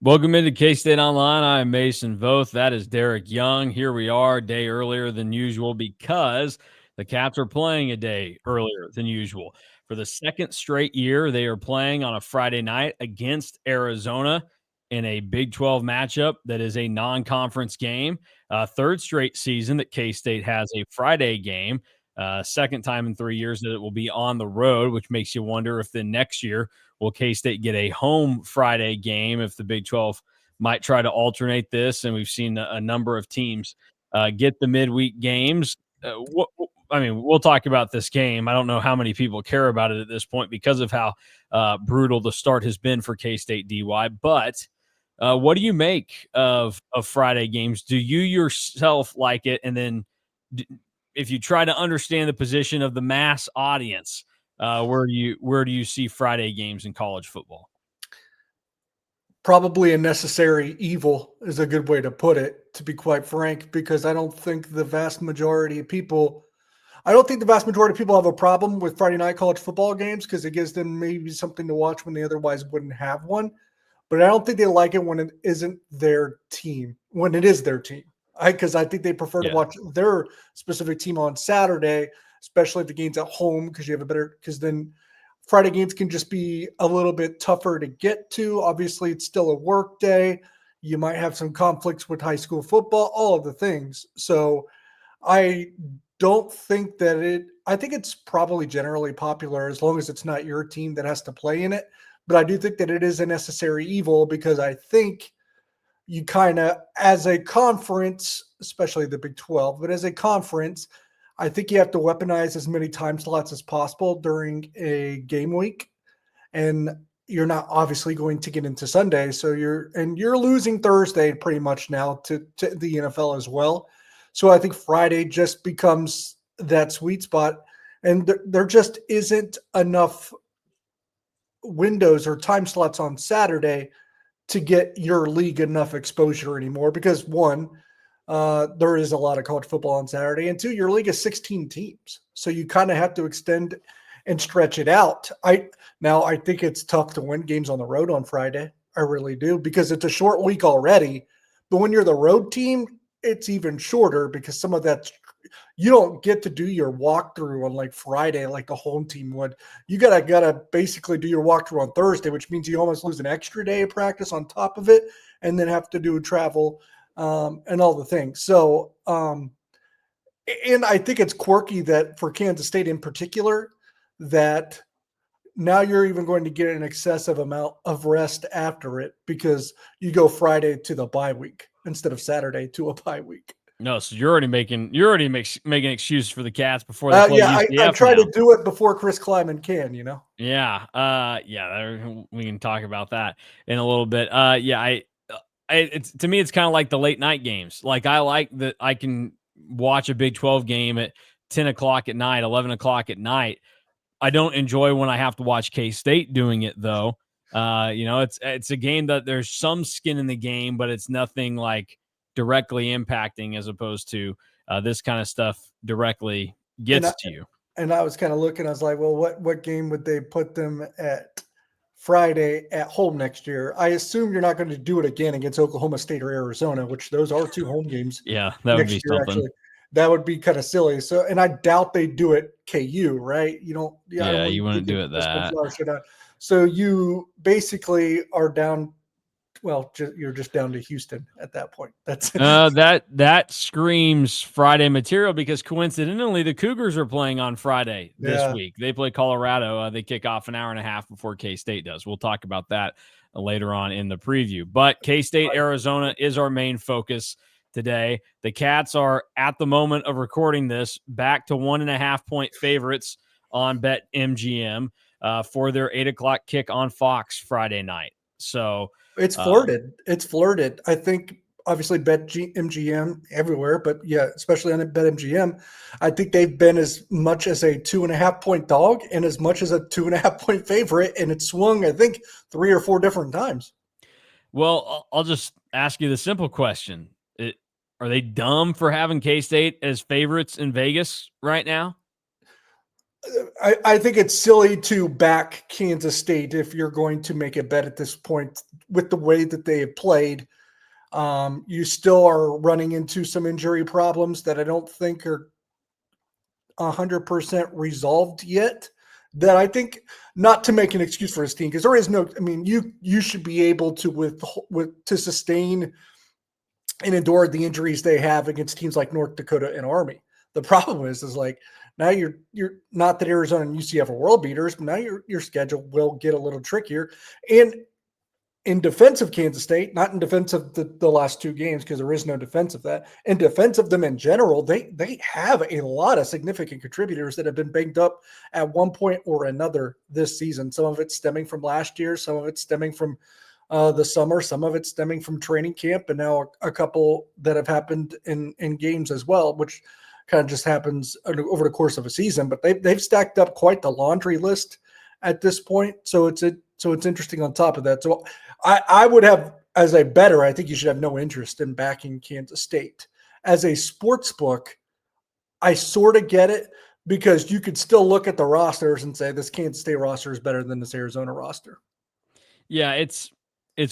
Welcome into K-State Online. I'm Mason Voth. That is Derek Young. Here we are a day earlier than usual because the Cats are playing a day earlier than usual. For the second straight year, they are playing on a Friday night against Arizona in a Big 12 matchup that is a non-conference game. Third straight season that K-State has a Friday game. Second time in 3 years that it will be on the road, which makes you wonder if then next year will K-State get a home Friday game if the Big 12 might try to alternate this? And we've seen a number of teams get the midweek games. We'll talk about this game. I don't know how many people care about it at this point because of how brutal the start has been for K-State DY. But what do you make of Friday games? Do you yourself like it? And then if you try to understand the position of the mass audience, where do you see Friday games in college football? Probably a necessary evil is a good way to put it, to be quite frank, because I don't think the vast majority of people have a problem with Friday night college football games because it gives them maybe something to watch when they otherwise wouldn't have one. But I don't think they like it when it isn't their team, when it is their team. Because I think they prefer to watch their specific team on Saturday, especially if the game's at home, because then Friday games can just be a little bit tougher to get to. Obviously, it's still a work day. You might have some conflicts with high school football, all of the things. So I don't think I think it's probably generally popular as long as it's not your team that has to play in it. But I do think that it is a necessary evil because I think you kind of, as a conference, especially the Big 12, but as a conference, I think you have to weaponize as many time slots as possible during a game week. And you're not obviously going to get into Sunday. So you're losing Thursday pretty much now to the NFL as well. So I think Friday just becomes that sweet spot. And there just isn't enough windows or time slots on Saturday to get your league enough exposure anymore because one, there is a lot of college football on Saturday, and two, your league is 16 teams, so you kind of have to extend and stretch it out. I think it's tough to win games on the road on Friday. I really do because it's a short week already. But when you're the road team, it's even shorter because some of that you don't get to do your walkthrough on like Friday like the home team would. You gotta basically do your walkthrough on Thursday, which means you almost lose an extra day of practice on top of it, and then have to do travel and all the things. So, and I think it's quirky that for Kansas State in particular, that now you're even going to get an excessive amount of rest after it because you go Friday to the bye week instead of Saturday to a bye week. No, so you're already making excuses for the Cats before they play UCF. I try to do it before Chris Kleiman can, you know. Yeah, we can talk about that in a little bit. It's to me, it's kind of like the late night games. Like I like that I can watch a Big 12 game at 10 o'clock at night, 11 o'clock at night. I don't enjoy when I have to watch K-State doing it though. It's a game that there's some skin in the game, but it's nothing like directly impacting as opposed to this kind of stuff directly gets to you. And I was kind of looking, I was like, well, what game would they put them at Friday at home next year? I assume you're not going to do it again against Oklahoma State or Arizona, which those are two home games. Yeah, that would be something. Actually. That would be kind of silly. So, and I doubt they do it KU, right? You don't. Yeah, you wouldn't do it that. So you basically are down. Well, you're just down to Houston at that point. That's that screams Friday material because coincidentally the Cougars are playing on Friday this week. They play Colorado. They kick off an hour and a half before K-State does. We'll talk about that later on in the preview. But K-State, Arizona is our main focus today. The Cats are, at the moment of recording this, back to 1.5-point favorites on BetMGM for their 8 o'clock kick on Fox Friday night. So it's flirted. It's flirted. I think obviously BetMGM everywhere, but yeah, especially on BetMGM, I think they've been as much as a 2.5-point dog and as much as a 2.5-point favorite, and it swung, I think, 3 or 4 different times. Well, I'll just ask you the simple question. Are they dumb for having K-State as favorites in Vegas right now? I think it's silly to back Kansas State if you're going to make a bet at this point with the way that they have played. You still are running into some injury problems that I don't think are 100% resolved yet. That I think, not to make an excuse for his team, because there is no. I mean, you should be able to to sustain and endure the injuries they have against teams like North Dakota and Army. The problem is like now you're not that Arizona and UCF are world beaters, but now your schedule will get a little trickier. And in defense of Kansas State, not in defense of the last two games, because there is no defense of that. In defense of them in general, they have a lot of significant contributors that have been banged up at one point or another this season. Some of it stemming from last year, some of it stemming from the summer, some of it stemming from training camp, and now a couple that have happened in games as well, which kind of just happens over the course of a season. But they've stacked up quite the laundry list at this point. So it's interesting on top of that. So I would have, as a bettor, I think you should have no interest in backing Kansas State. As a sports book, I sort of get it, because you could still look at the rosters and say this Kansas State roster is better than this Arizona roster. Yeah, it's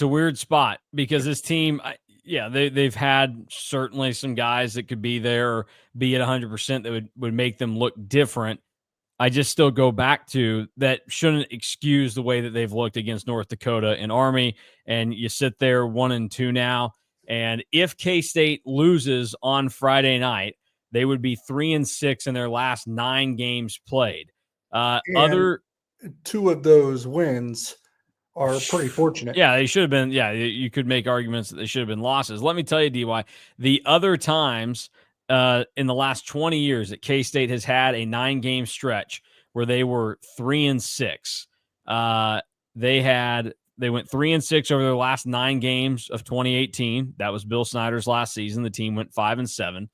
a weird spot because this team, they've had certainly some guys that could be there or be at 100% that would make them look different. I just still go back to that shouldn't excuse the way that they've looked against North Dakota and Army. And you sit there 1-2 now. And if K-State loses on Friday night, they would be 3-6 in their last 9 games played. And two of those wins are pretty fortunate. Yeah, they should have been. Yeah, you could make arguments that they should have been losses. Let me tell you, DY, the other times in the last 20 years that K-State has had a 9-game stretch where they were 3-6. They went 3-6 over their last 9 games of 2018. That was Bill Snyder's last season. The team went 5-7.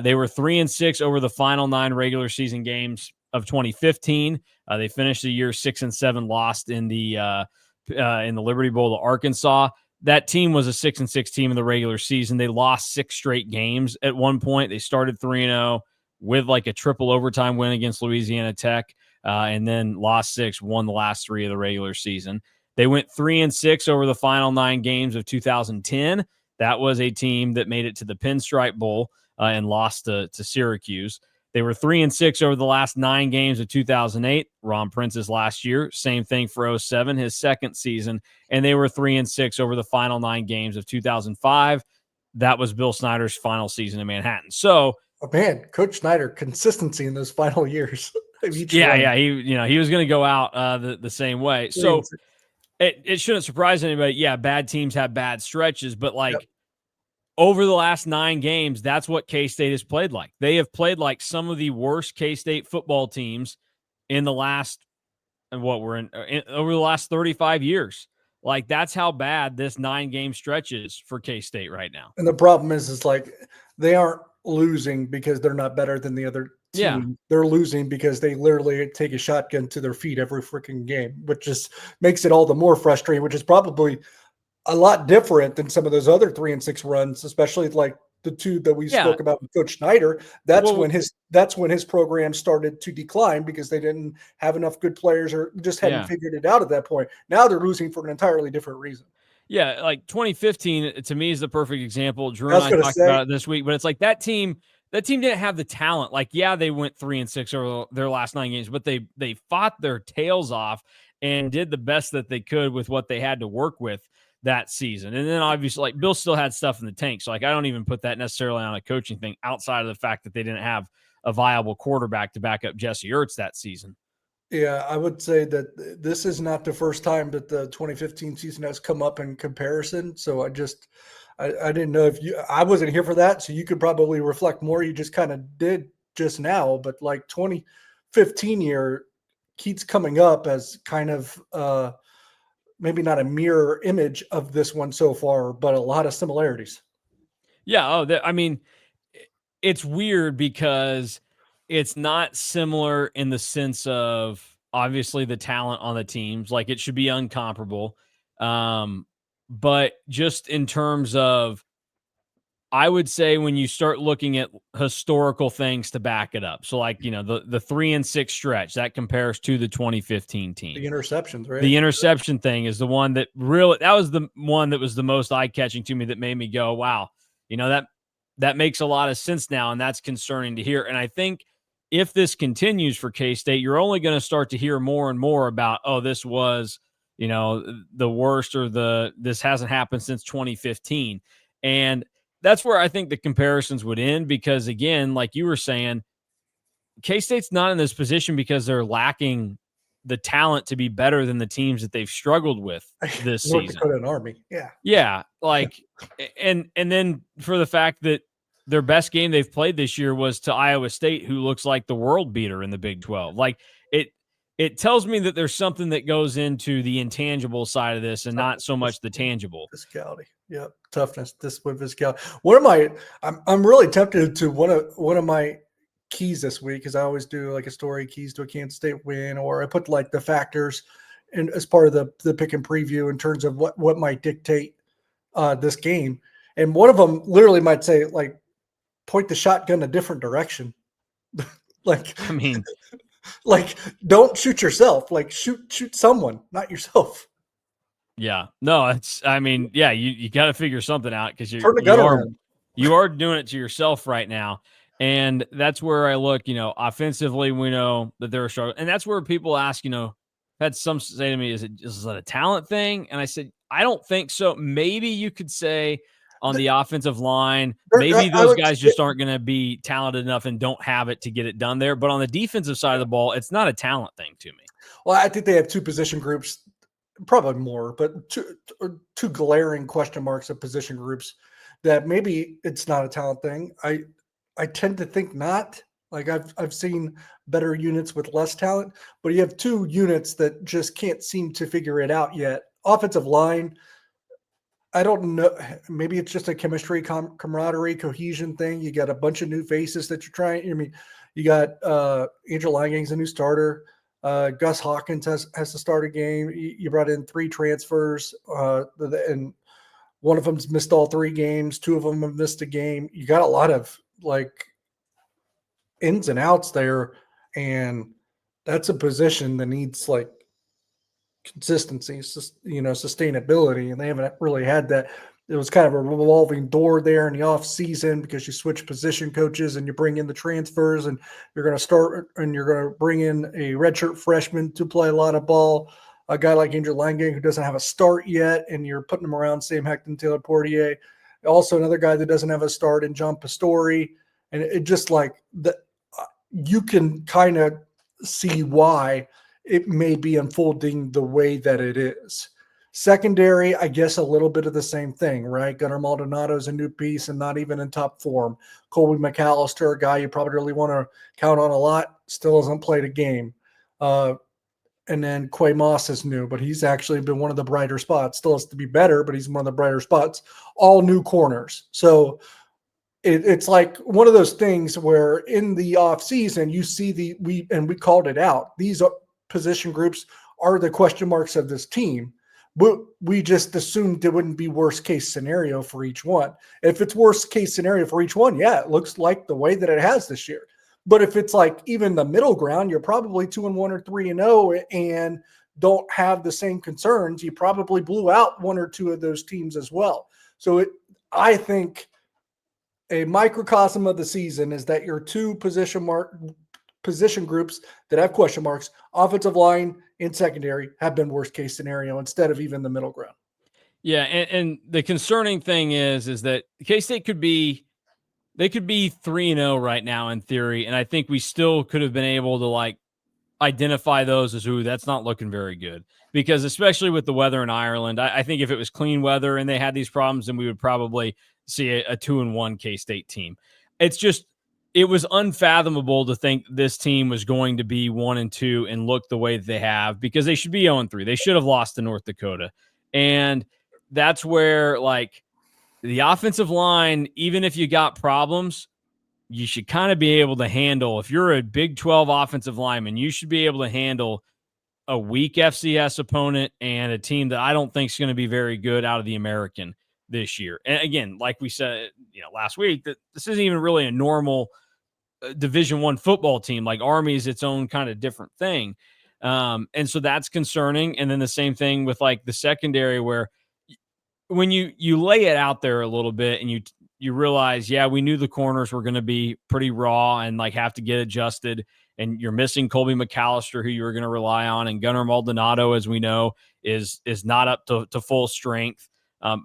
They were 3-6 over the final 9 regular season games of 2015. They finished the year 6-7, lost in the Liberty Bowl to Arkansas. That team was a 6-6 team in the regular season. They lost 6 straight games at one point. They started 3-0 with like a triple overtime win against Louisiana Tech, and then lost 6, won the last 3 of the regular season. They went 3-6 over the final 9 games of 2010. That was a team that made it to the Pinstripe Bowl and lost to Syracuse. They were 3-6 over the last 9 games of 2008, Ron Prince's last year. Same thing for 2007, his second season. And they were 3-6 over the final 9 games of 2005. That was Bill Snyder's final season in Manhattan. So, man, Coach Snyder, consistency in those final years of each yeah, run. yeah, he was going to go out the same way. So it shouldn't surprise anybody. Yeah, bad teams have bad stretches, but like, over the last 9 games, that's what K-State has played like. They have played like some of the worst K-State football teams in the last, over the last 35 years. Like, that's how bad this 9-game stretch is for K-State right now. And the problem is like they aren't losing because they're not better than the other team. Yeah. They're losing because they literally take a shotgun to their feet every freaking game, which just makes it all the more frustrating, which is probably a lot different than some of those other 3-6 runs, especially like the 2 that we spoke about with Coach Snyder. That's when his program started to decline because they didn't have enough good players or just hadn't figured it out at that point. Now they're losing for an entirely different reason. Yeah, like 2015 to me is the perfect example. Drew and I talked about it this week, but it's like that team didn't have the talent. Like, yeah, they went 3-6 over their last 9 games, but they fought their tails off and did the best that they could with what they had to work with that season. And then obviously, like, Bill still had stuff in the tank. So like, I don't even put that necessarily on a coaching thing outside of the fact that they didn't have a viable quarterback to back up Jesse Ertz that season. Yeah, I would say that this is not the first time that the 2015 season has come up in comparison. So I didn't know if I wasn't here for that. So you could probably reflect more. You just kind of did just now, but like 2015 year keeps coming up as kind of, maybe not a mirror image of this one so far, but a lot of similarities. Yeah. I mean, it's weird because it's not similar in the sense of obviously the talent on the teams. Like, it should be uncomparable. But just in terms of I would say when you start looking at historical things to back it up. So like, the 3-6 stretch that compares to the 2015 team. The interceptions, right? The interception thing is the one that was the one that was the most eye-catching to me, that made me go, wow, that makes a lot of sense now, and that's concerning to hear. And I think if this continues for K-State, you're only going to start to hear more and more about, oh, this was, the worst, or this hasn't happened since 2015. And that's where I think the comparisons would end, because again, like you were saying, K-State's not in this position because they're lacking the talent to be better than the teams that they've struggled with this North season. Dakota and Army. Yeah. Yeah, like, and then for the fact that their best game they've played this year was to Iowa State, who looks like the world beater in the Big 12. Like, it tells me that there's something that goes into the intangible side of this and not so much the tangible. Physicality. Yep. Toughness, discipline, physicality. I'm really tempted to one of my keys this week, because I always do like a story, keys to a Kansas State win, or I put like the factors in as part of the pick and preview in terms of what might dictate this game. And one of them literally might say, like, point the shotgun a different direction. Like, I mean, like, don't shoot yourself, like shoot someone, not yourself. yeah, no, you got to figure something out, because Turn the gun around. You are doing it to yourself right now. And that's where I look, offensively, we know that they're struggling. And that's where people ask, had some say to me, is it a talent thing? And I said, I don't think so. Maybe you could say on the offensive line, maybe those guys just aren't going to be talented enough and don't have it to get it done there. But on the defensive side of the ball, it's not a talent thing to me. Well, I think they have two position groups, probably more, but two glaring question marks of position groups that maybe it's not a talent thing. I tend to think not. Like, I've seen better units with less talent, but you have two units that just can't seem to figure it out yet. Offensive line, I don't know. Maybe it's just a chemistry, camaraderie, cohesion thing. You got a bunch of new faces that you're trying. I mean, you got Angel Langang's a new starter. Gus Hawkins has to start a game. You brought in 3 transfers, and one of them's missed all 3 games. 2 of them have missed a game. You got a lot of like ins and outs there, and that's a position that needs like consistency, sustainability, and they haven't really had that. It was kind of a revolving door there in the off season, because you switch position coaches and you bring in the transfers, and you're going to start and you're going to bring in a redshirt freshman to play a lot of ball, a guy like Andrew Langang who doesn't have a start yet, and you're putting him around Sam Hecton, Taylor Portier. Also another guy that doesn't have a start in John Pastore. And it just like that, you can kind of see why it may be unfolding the way that it is. Secondary, I guess a little bit of the same thing, right? Gunnar Maldonado's a new piece and not even in top form. Colby McAllister, a guy you probably really want to count on a lot, still hasn't played a game. And then Quay Moss is new, but he's actually been one of the brighter spots. Still has to be better, but he's one of the brighter spots. All new corners. So it's like one of those things where in the offseason, you see we called it out. These position groups are the question marks of this team. But we just assumed it wouldn't be worst case scenario for each one. If it's worst case scenario for each one, yeah, it looks like the way that it has this year. But if it's like even the middle ground, you're probably 2-1 or 3-0 and don't have the same concerns. You probably blew out 1 or 2 of those teams as well. So I think a microcosm of the season is that your 2 position groups that have question marks, offensive line and secondary, have been worst case scenario instead of even the middle ground. Yeah, and the concerning thing is that K-State could be 3-0 right now in theory, and I think we still could have been able to like identify those as, that's not looking very good. Because especially with the weather in Ireland, I think if it was clean weather and they had these problems, then we would probably see a 2-1 K-State team. It was unfathomable to think this team was going to be 1-2 and look the way that they have, because they should be 0-3. They should have lost to North Dakota. And that's where like the offensive line, even if you got problems, you should kind of be able to handle. If you're a Big 12 offensive lineman, you should be able to handle a weak FCS opponent and a team that I don't think is going to be very good out of the American. this year. And again, like we said, last week, that this isn't even really a normal Division I football team. Like Army is its own kind of different thing. And so that's concerning. And then the same thing with like the secondary, where when you lay it out there a little bit and you realize, yeah, we knew the corners were going to be pretty raw and like have to get adjusted. And you're missing Colby McAllister, who you were going to rely on, and Gunnar Maldonado, as we know, is not up to full strength.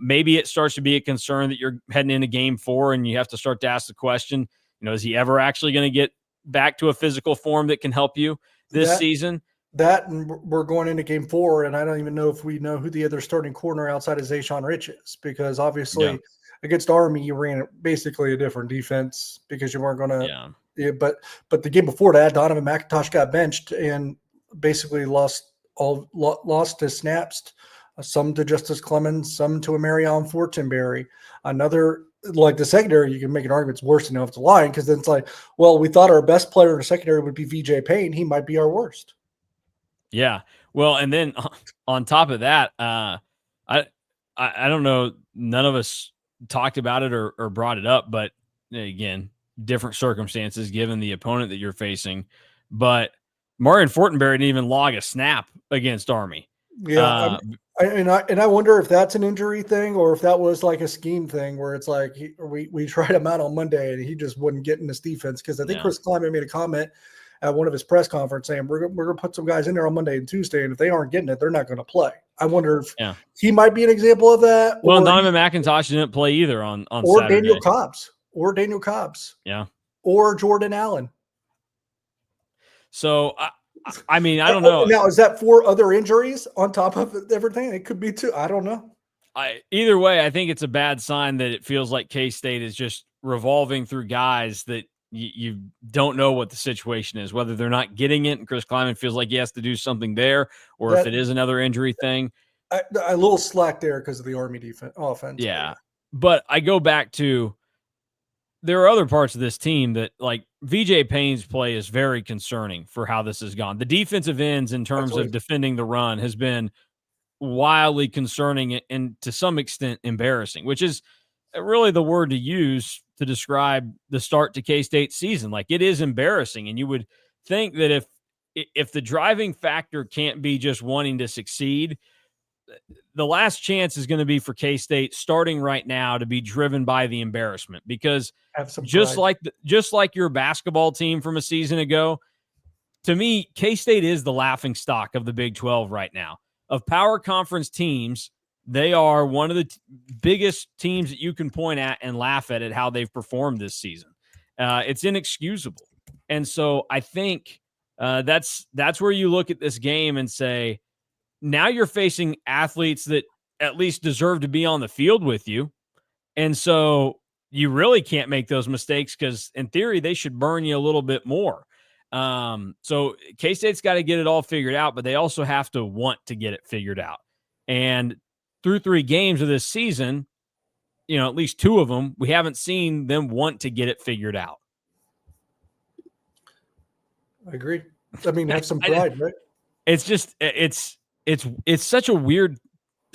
Maybe it starts to be a concern that you're heading into Game 4, and you have to start to ask the question, is he ever actually going to get back to a physical form that can help you this season? And we're going into Game 4, and I don't even know if we know who the other starting corner outside of Zayshawn Rich is, because obviously against Army you ran basically a different defense because you weren't going to. Yeah, but the game before that, Donovan McIntosh got benched and basically lost his snaps, some to Justice Clemens, some to Marion Fortenberry. Another, like the secondary, you can make an argument it's worse than the offensive line, because then it's like, well, we thought our best player in the secondary would be VJ Payne. He might be our worst. Yeah. Well, and then on top of that, I don't know. None of us talked about it or brought it up, but again, different circumstances given the opponent that you're facing. But Marion Fortenberry didn't even log a snap against Army. Yeah. I wonder if that's an injury thing or if that was like a scheme thing where it's like we tried him out on Monday and he just wouldn't get in this defense, because I think Chris Kleiman made a comment at one of his press conferences saying we're going to put some guys in there on Monday and Tuesday, and if they aren't getting it, they're not going to play. I wonder if he might be an example of that. Well, Donovan McIntosh didn't play either on or Saturday. Daniel Cobbs. Yeah. Or Jordan Allen. So, I mean, I don't know. Now, is that 4 other injuries on top of everything? It could be 2. I don't know. Either way, I think it's a bad sign that it feels like K-State is just revolving through guys that you don't know what the situation is, whether they're not getting it and Chris Kleiman feels like he has to do something there, or if it is another injury thing. A little slack there because of the Army offense. Yeah. But I go back to, there are other parts of this team that, like, VJ Payne's play is very concerning for how this has gone. The defensive ends in terms of defending the run has been wildly concerning and to some extent embarrassing, which is really the word to use to describe the start to K-State season. Like, it is embarrassing. And you would think that if the driving factor can't be just wanting to succeed, the last chance is going to be for K-State starting right now to be driven by the embarrassment, because just like your basketball team from a season ago, to me, K-State is the laughing stock of the Big 12 right now. Of power conference teams, they are one of the biggest teams that you can point at and laugh at how they've performed this season. It's inexcusable. And so I think that's where you look at this game and say, now you're facing athletes that at least deserve to be on the field with you. And so you really can't make those mistakes, because in theory, they should burn you a little bit more. So K-State's got to get it all figured out, but they also have to want to get it figured out. And through 3 games of this season, at least 2 of them, we haven't seen them want to get it figured out. I agree. I mean, have some pride, right? It's just, it's such a weird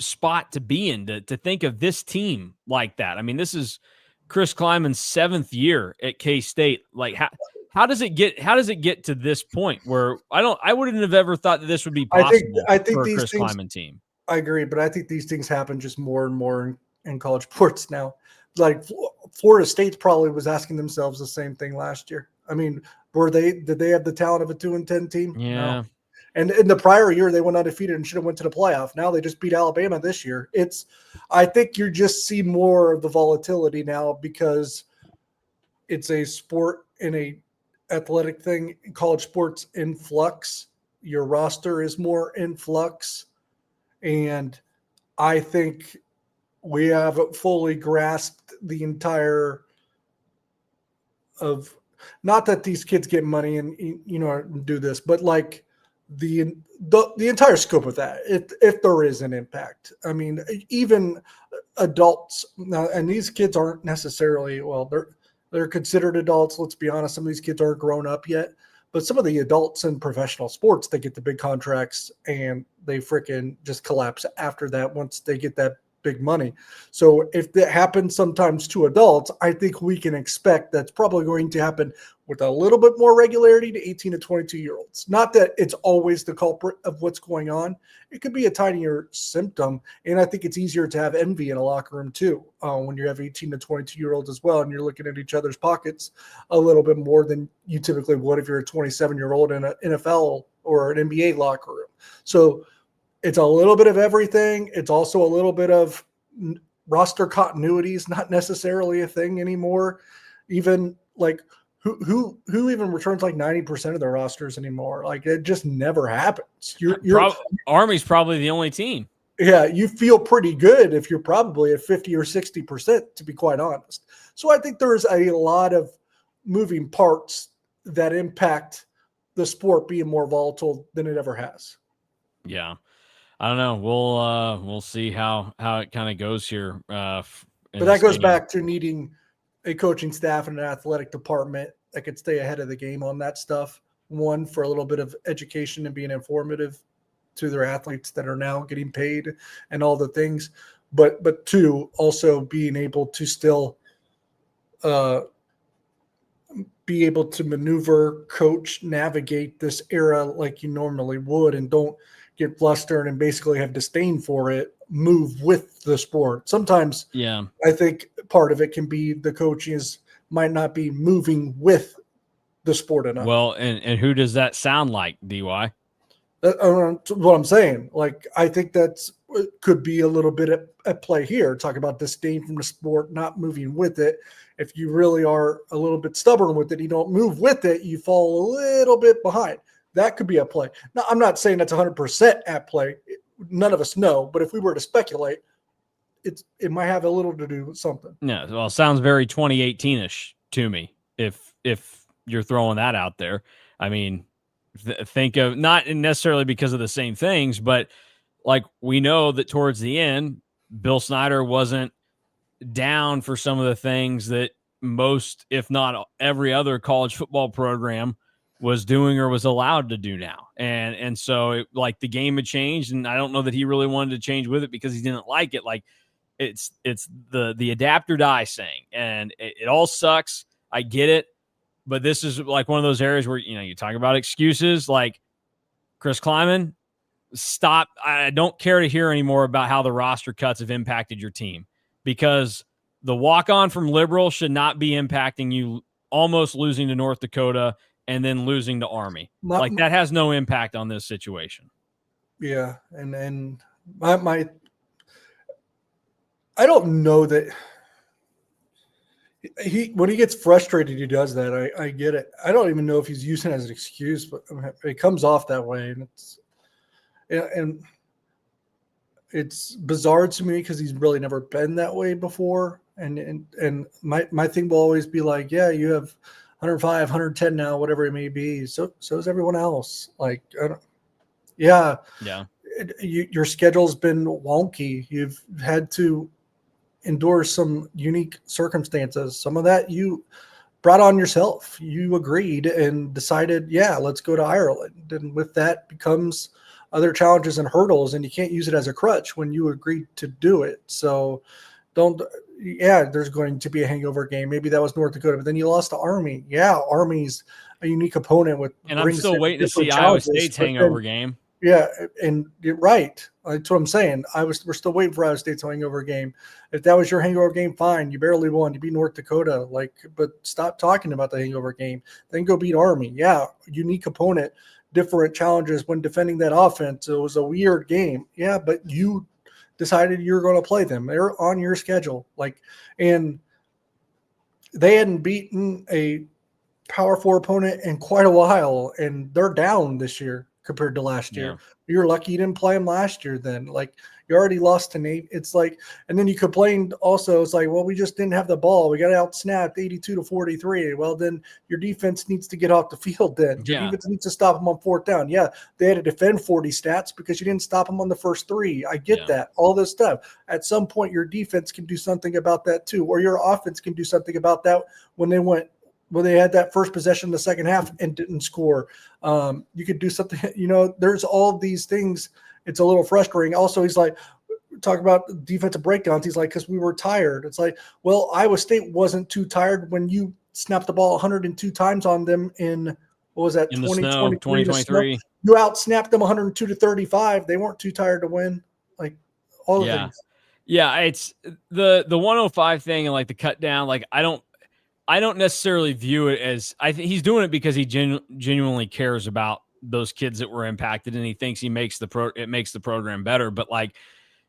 spot to be in, to think of this team like that. I mean, this is Chris Kleiman's 7th year at K-State. Like, how does it get to this point where I wouldn't have ever thought that this would be possible for a Chris Kleiman team. I agree, but I think these things happen just more and more in college sports now. Like, Florida State probably was asking themselves the same thing last year. I mean, did they have the talent of a 2-10 team? Yeah. No. And in the prior year, they went undefeated and should have went to the playoff. Now they just beat Alabama this year. I think you just see more of the volatility now because it's a sport in a athletic thing. College sports in flux. Your roster is more in flux. And I think we haven't fully grasped the entire of, not that these kids get money and do this, but like the entire scope of that, if there is an impact. I mean, even adults now, and these kids aren't necessarily, well, they're considered adults. Let's be honest. Some of these kids aren't grown up yet, but some of the adults in professional sports, they get the big contracts and they freaking just collapse after that. Once they get that big money. So if that happens sometimes to adults, I think we can expect that's probably going to happen with a little bit more regularity to 18 to 22-year-olds. Not that it's always the culprit of what's going on. It could be a tinier symptom. And I think it's easier to have envy in a locker room too, when you have 18 to 22-year-olds as well, and you're looking at each other's pockets a little bit more than you typically would if you're a 27-year-old in an NFL or an NBA locker room. So it's a little bit of everything. It's also a little bit of roster continuity is not necessarily a thing anymore. Even like who even returns like 90% of their rosters anymore? Like it just never happens. Army's probably the only team. Yeah, you feel pretty good if you're probably at 50 or 60%, to be quite honest. So I think there's a lot of moving parts that impact the sport being more volatile than it ever has. Yeah. I don't know. We'll see how it kind of goes here. But that goes back to needing a coaching staff and an athletic department that could stay ahead of the game on that stuff. One, for a little bit of education and being informative to their athletes that are now getting paid and all the things. But two, also being able to still be able to maneuver, coach, navigate this era like you normally would, and don't get flustered and basically have disdain for it, move with the sport. Sometimes I think part of it can be the coaches might not be moving with the sport enough. Well, and who does that sound like, DY? What I'm saying, like, I think that's could be a little bit at play here. Talk about disdain from the sport, not moving with it. If you really are a little bit stubborn with it, you don't move with it, you fall a little bit behind. That could be a play. Now, I'm not saying that's 100% at play. None of us know, but if we were to speculate, it might have a little to do with something. Yeah, well, it sounds very 2018-ish to me. If you're throwing that out there, I mean, think of not necessarily because of the same things, but like we know that towards the end, Bill Snyder wasn't down for some of the things that most, if not every other college football program was doing or was allowed to do now. And so like the game had changed, and I don't know that he really wanted to change with it because he didn't like it. Like it's the adapt or die saying, and it all sucks. I get it. But this is like one of those areas where, you talk about excuses like Chris Kleiman, stop. I don't care to hear anymore about how the roster cuts have impacted your team, because the walk-on from Liberal should not be impacting you almost losing to North Dakota and then losing to Army. Like that has no impact on this situation. Yeah. And I don't know that when he gets frustrated, he does that. I get it. I don't even know if he's using it as an excuse, but it comes off that way. And it's bizarre to me because he's really never been that way before. And my thing will always be like, yeah, you have 105, 110 now, whatever it may be. So is everyone else. Like, yeah. Your schedule's been wonky. You've had to endure some unique circumstances. Some of that you brought on yourself. You agreed and decided, yeah, let's go to Ireland. And with that becomes other challenges and hurdles, and you can't use it as a crutch when you agreed to do it. So there's going to be a hangover game. Maybe that was North Dakota, but then you lost to Army. Yeah, Army's a unique opponent and I'm still waiting to see Iowa State's hangover game. Yeah, and you're right. That's what I'm saying. We're still waiting for Iowa State's hangover game. If that was your hangover game, fine. You barely won. You beat North Dakota. But stop talking about the hangover game. Then go beat Army. Yeah, unique opponent, different challenges when defending that offense. It was a weird game. Yeah, but you decided you're going to play them. They're on your schedule. And they hadn't beaten a Power 4 opponent in quite a while, and they're down this year compared to last year. You're lucky you didn't play them last year then. Like, you already lost to Nate. It's like, and then you complained also, it's like, well, we just didn't have the ball. We got out-snapped 82-43. Well, then your defense needs to get off the field then. Your defense needs to stop them on fourth down. Yeah, they had to defend 40 stats because you didn't stop them on the first three. I get that, all this stuff. At some point, your defense can do something about that too, or your offense can do something about that when they had that first possession in the second half and didn't score. You could do something, there's all these things. It's a little frustrating. Also, he's like, talk about defensive breakdowns. He's like, because we were tired. It's like, well, Iowa State wasn't too tired when you snapped the ball 102 times on them in, what was that, in the snow, 2023. You outsnapped them 102 to 35. They weren't too tired to win. Like, all the things. Yeah, it's the 105 thing and like the cut down. Like I don't necessarily view it as, I think he's doing it because he genuinely cares about those kids that were impacted, and he thinks it makes the program better. But like,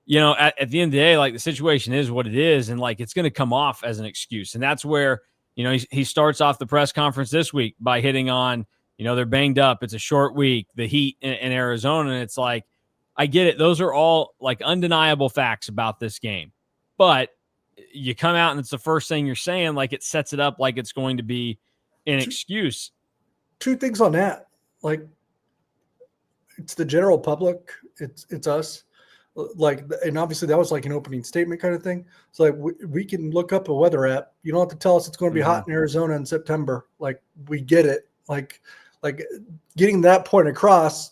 you know, at the end of the day, like the situation is what it is, and like it's going to come off as an excuse, and that's where, you know, he starts off the press conference this week by hitting on, you know, they're banged up, it's a short week, the heat in Arizona, and it's like, I get it. Those are all like undeniable facts about this game. But you come out and it's the first thing you're saying, like it sets it up like it's going to be an excuse. Two things on that. Like, it's the general public. It's us. Like, and obviously that was like an opening statement kind of thing. It's like we can look up a weather app. You don't have to tell us it's going to be hot in Arizona in September. Like, we get it. Like getting that point across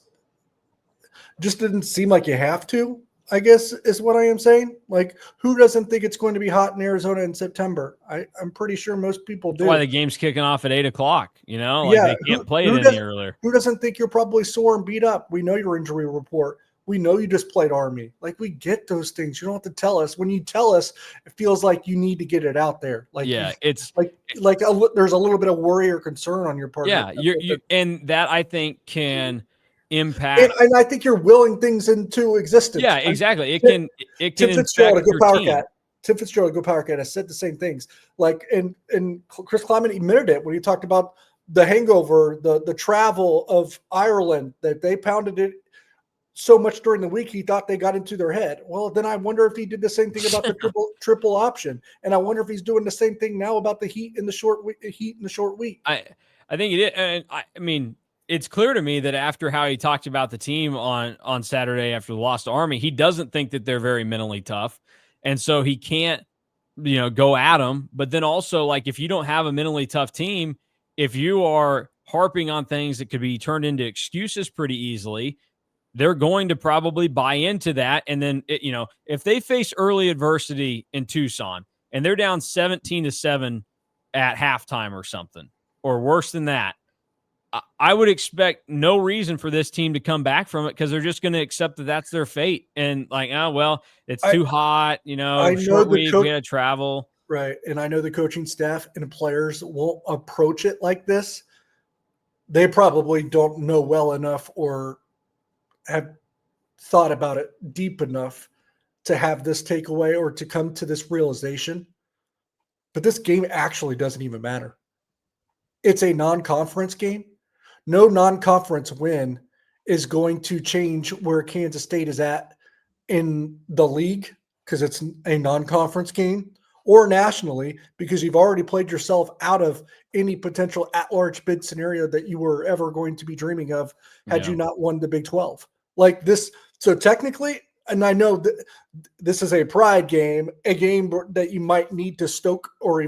just didn't seem like you have to, I guess, is what I am saying. Like, who doesn't think it's going to be hot in Arizona in September? I'm pretty sure most people do. That's why the game's kicking off at 8:00, you know, like they can't play it any earlier. Who doesn't think you're probably sore and beat up? We know your injury report. We know you just played Army. Like, we get those things. You don't have to tell us. When you tell us, it feels like you need to get it out there. Like, yeah, it's there's a little bit of worry or concern on your part. Yeah, and that I think can impact. And I think you're willing things into existence. Yeah, exactly. It can Tim Fitzgerald, a good power cat. Tim Fitzgerald, a good power cat, has said the same things. Like, and Chris Kleiman admitted it when he talked about the hangover, the travel of Ireland, that they pounded it so much during the week he thought they got into their head. Well, then I wonder if he did the same thing about the triple option, and I wonder if he's doing the same thing now about the heat in the short week. I think it is, and I mean, it's clear to me that after how he talked about the team on Saturday after the loss to Army, he doesn't think that they're very mentally tough, and so he can't, you know, go at them. But then also, like, if you don't have a mentally tough team, if you are harping on things that could be turned into excuses pretty easily, they're going to probably buy into that. And then, you know, if they face early adversity in Tucson and they're down 17-7 at halftime or something, or worse than that, I would expect no reason for this team to come back from it, because they're just going to accept that that's their fate. And like, oh, well, it's too hot, you know, short week, we got to travel. Right. And I know the coaching staff and players won't approach it like this. They probably don't know well enough or have thought about it deep enough to have this takeaway or to come to this realization. But this game actually doesn't even matter. It's a non-conference game. No non-conference win is going to change where Kansas State is at in the league, because it's a non-conference game, or nationally, because you've already played yourself out of any potential at-large bid scenario that you were ever going to be dreaming of had you not won the Big 12. Like this. So technically, and I know that this is a pride game, a game that you might need to stoke or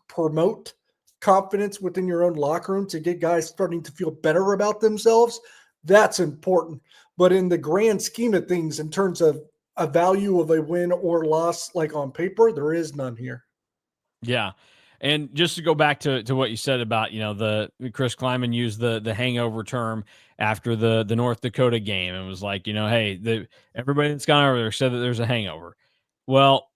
promote confidence within your own locker room to get guys starting to feel better about themselves. That's important. But in the grand scheme of things, in terms of a value of a win or loss, like on paper, there is none here. Yeah. And just to go back to what you said about, you know, the Chris Kleiman used the hangover term after the North Dakota game, and was like, you know, hey, everybody that's gone over there said that there's a hangover. Well,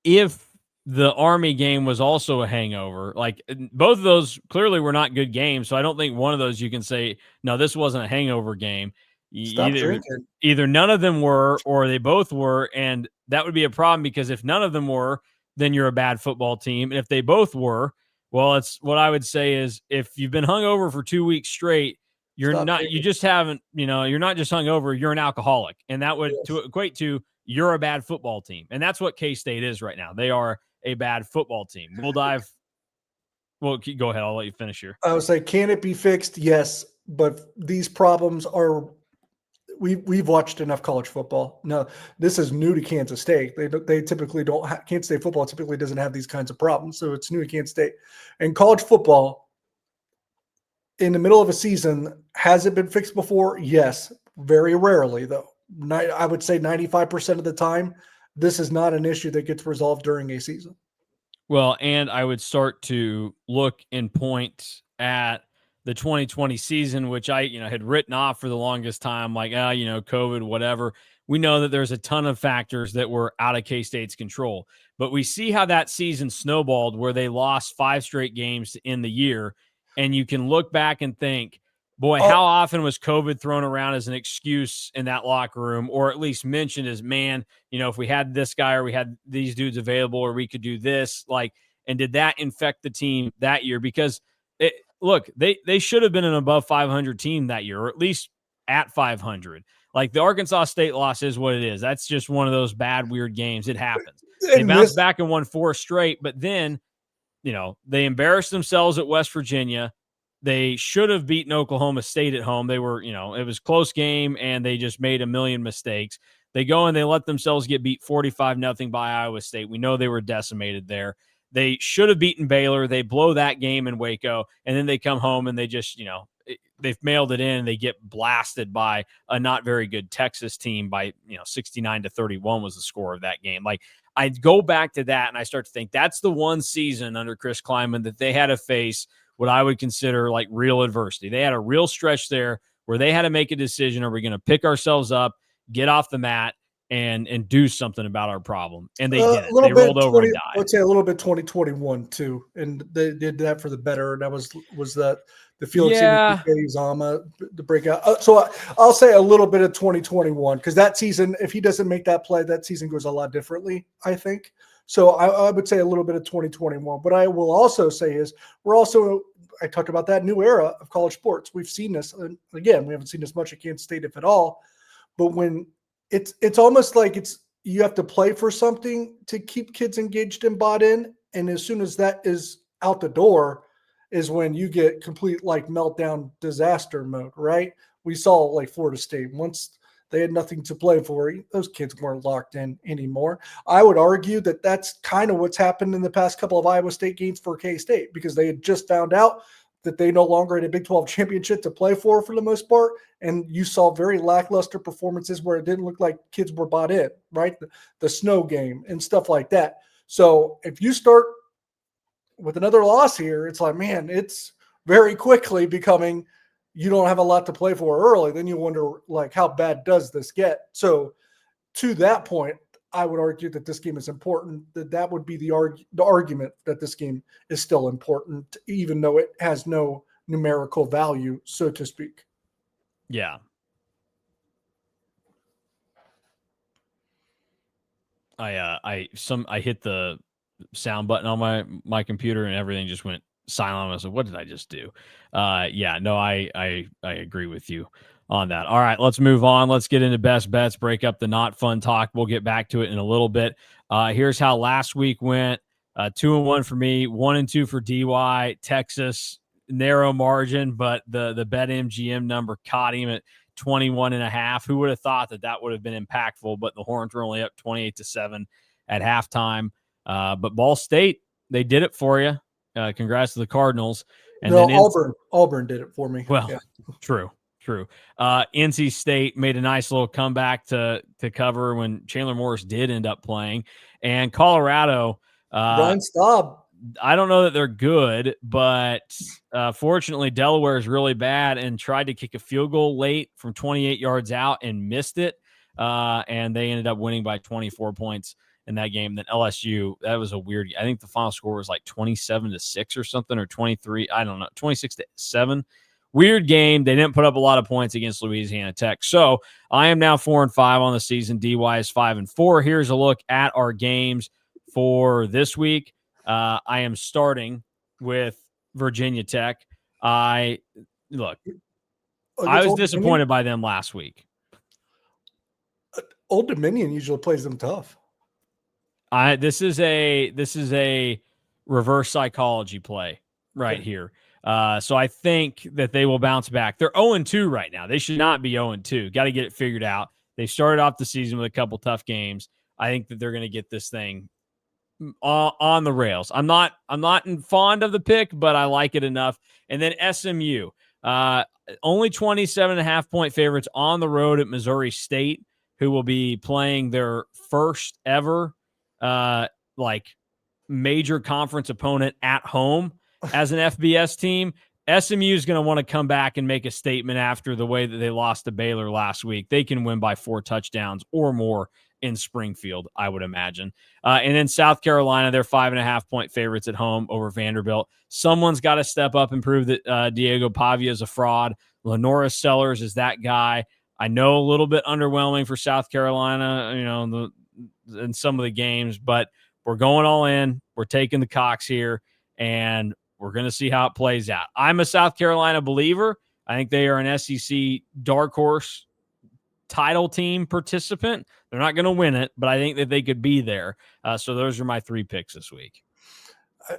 if the Army game was also a hangover, like both of those clearly were not good games, so I don't think one of those you can say, no, this wasn't a hangover game. Stop drinking. Either none of them were, or they both were, and that would be a problem, because if none of them were, then you're a bad football team. And if they both were, well, it's what I would say is, if you've been hungover for 2 weeks straight, you're you just haven't, you know, you're not just hungover, you're an alcoholic. And that would to equate to you're a bad football team. And that's what K-State is right now. They are a bad football team. Well, go ahead. I'll let you finish here. I would say, can it be fixed? Yes. But these problems are, we've watched enough college football. No, this is new to Kansas State. They typically don't have, Kansas State football typically doesn't have these kinds of problems. So it's new to Kansas State. And college football in the middle of a season, has it been fixed before? Yes. Very rarely, though. I would say 95% of the time, this is not an issue that gets resolved during a season. Well, and I would start to look and point at the 2020 season, which I, had written off for the longest time, like, COVID, whatever. We know that there's a ton of factors that were out of K-State's control, but we see how that season snowballed where they lost 5 straight games in the year. And you can look back and think, boy, how often was COVID thrown around as an excuse in that locker room, or at least mentioned as, man, if we had this guy or we had these dudes available or we could do this, like, and did that infect the team that year? Because look, they should have been an above 500 team that year, or at least at 500. Like, the Arkansas State loss is what it is. That's just one of those bad, weird games. It happens. They bounced back and won 4 straight, but then, they embarrassed themselves at West Virginia. They should have beaten Oklahoma State at home. They were, it was a close game, and they just made a million mistakes. They go and they let themselves get beat 45-0 by Iowa State. We know they were decimated there. They should have beaten Baylor. They blow that game in Waco, and then they come home and they just, they've mailed it in. They get blasted by a not very good Texas team by, 69-31 was the score of that game. Like, I go back to that and I start to think that's the one season under Chris Kleiman that they had to face what I would consider like real adversity. They had a real stretch there where they had to make a decision. Are we going to pick ourselves up, get off the mat, and do something about our problem? And they did it. They rolled over and died. I would say a little bit 2021 too, and they did that for the better. And that was that the Felix Zama the breakout. So I'll say a little bit of 2021 because that season, if he doesn't make that play, that season goes a lot differently, I think. So I would say a little bit of 2021. But I will also say I talked about that new era of college sports. We've seen this, and again, we haven't seen this much at Kansas State, if at all. But when it's almost like you have to play for something to keep kids engaged and bought in, and as soon as that is out the door, is when you get complete like meltdown disaster mode. Right? We saw like Florida State once. They had nothing to play for. Those kids weren't locked in anymore. I would argue that that's kind of what's happened in the past couple of Iowa State games for K-State because they had just found out that they no longer had a Big 12 championship to play for the most part. And you saw very lackluster performances where it didn't look like kids were bought in, right? The snow game and stuff like that. So if you start with another loss here, it's like, man, it's very quickly becoming – you don't have a lot to play for early, then you wonder, like, how bad does this get? So to that point, I would argue that this game is important, that would be the argument that this game is still important, even though it has no numerical value, so to speak. Yeah. I hit the sound button on my computer and everything just went silent. I was like, what did I just do? I agree with you on that. All right, let's move on. Let's get into best bets, break up the not fun talk. We'll get back to it in a little bit. Here's how last week went. 2-1 for me, 1-2 for DY. Texas, narrow margin, but the BetMGM number caught him at 21.5. Who would have thought that would have been impactful? But the Horns were only up 28-7 at halftime. But Ball State, they did it for you. Congrats to the Cardinals. And no, then Auburn did it for me. Well, yeah. True. NC State made a nice little comeback to cover when Chandler Morris did end up playing. And Colorado, Ryan Staub. I don't know that they're good, but fortunately Delaware is really bad and tried to kick a field goal late from 28 yards out and missed it. And they ended up winning by 24 points in that game. Then LSU, that was a weird, I think the final score was like 27-6 or something, or 23, I don't know, 26-7. Weird game. They didn't put up a lot of points against Louisiana Tech. So I am now 4-5 on the season. DY is 5-4. Here's a look at our games for this week. I am starting with Virginia Tech. I was disappointed by them last week. Old Dominion usually plays them tough. This is a reverse psychology play right here. So I think that they will bounce back. They're 0-2 right now. They should not be 0-2. Got to get it figured out. They started off the season with a couple tough games. I think that they're going to get this thing on the rails. I'm not fond of the pick, but I like it enough. And then SMU, only 27.5 point favorites on the road at Missouri State. who will be playing their first ever like major conference opponent at home as an FBS team. SMU is going to want to come back and make a statement after the way that they lost to Baylor last week. They can win by 4 touchdowns or more in Springfield, I would imagine. And then South Carolina, they're 5.5-point favorites at home over Vanderbilt. Someone's got to step up and prove that Diego Pavia is a fraud. Lenora Sellers is that guy. I know a little bit underwhelming for South Carolina, in some of the games, but we're going all in. We're taking the Cox here, and we're going to see how it plays out. I'm a South Carolina believer. I think they are an SEC dark horse title team participant. They're not going to win it, but I think that they could be there. So those are my 3 picks this week.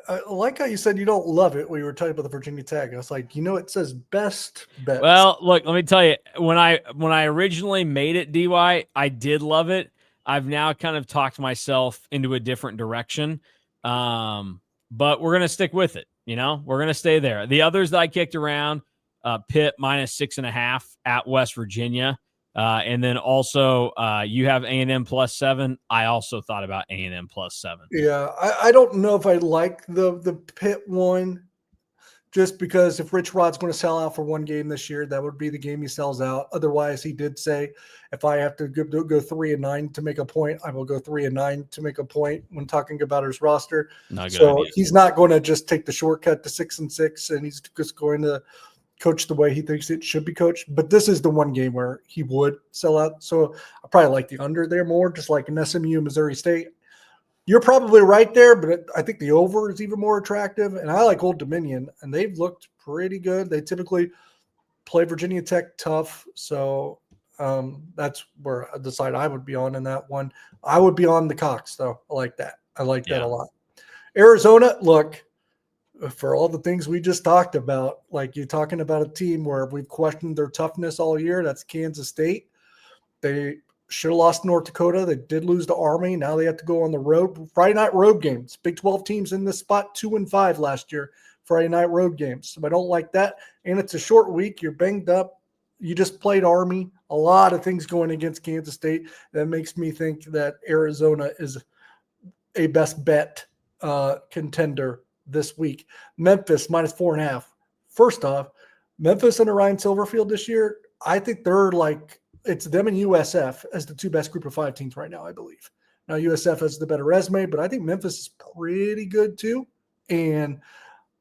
I like how you said you don't love it when you were talking about the Virginia Tech. I was like, it says best bets. Well, look, let me tell you, when I originally made it, DY, I did love it. I've now kind of talked myself into a different direction. But we're going to stick with it. We're going to stay there. The others that I kicked around, Pitt -6.5 at West Virginia. And then also you have A&M +7. I also thought about A&M +7. Yeah, I don't know if I like the Pitt one, just because if Rich Rod's going to sell out for one game this year, that would be the game he sells out. Otherwise, he did say, if I have to go 3-9 to make a point, I will go 3-9 to make a point when talking about his roster. So he's not going to just take the shortcut to 6-6, and he's just going to coach the way he thinks it should be coached. But this is the one game where he would sell out. So I probably like the under there more, just like in SMU, Missouri State. You're probably right there, but I think the over is even more attractive. And I like Old Dominion, and they've looked pretty good. They typically play Virginia Tech tough. So that's where the side I would be on in that one. I would be on the Cox, though. I like that. I like that a lot. Arizona, look, for all the things we just talked about, like you're talking about a team where we've questioned their toughness all year. That's Kansas State. They should have lost North Dakota. They did lose to Army. Now they have to go on the road. Friday night road games. Big 12 teams in this spot, 2-5 last year. Friday night road games. So I don't like that. And it's a short week. You're banged up. You just played Army. A lot of things going against Kansas State. That makes me think that Arizona is a best bet contender this week. Memphis -4.5. First off, Memphis and Ryan Silverfield this year, I think they're like, it's them and USF as the 2 best group of 5 teams right now, I believe. Now, USF has the better resume, but I think Memphis is pretty good too. And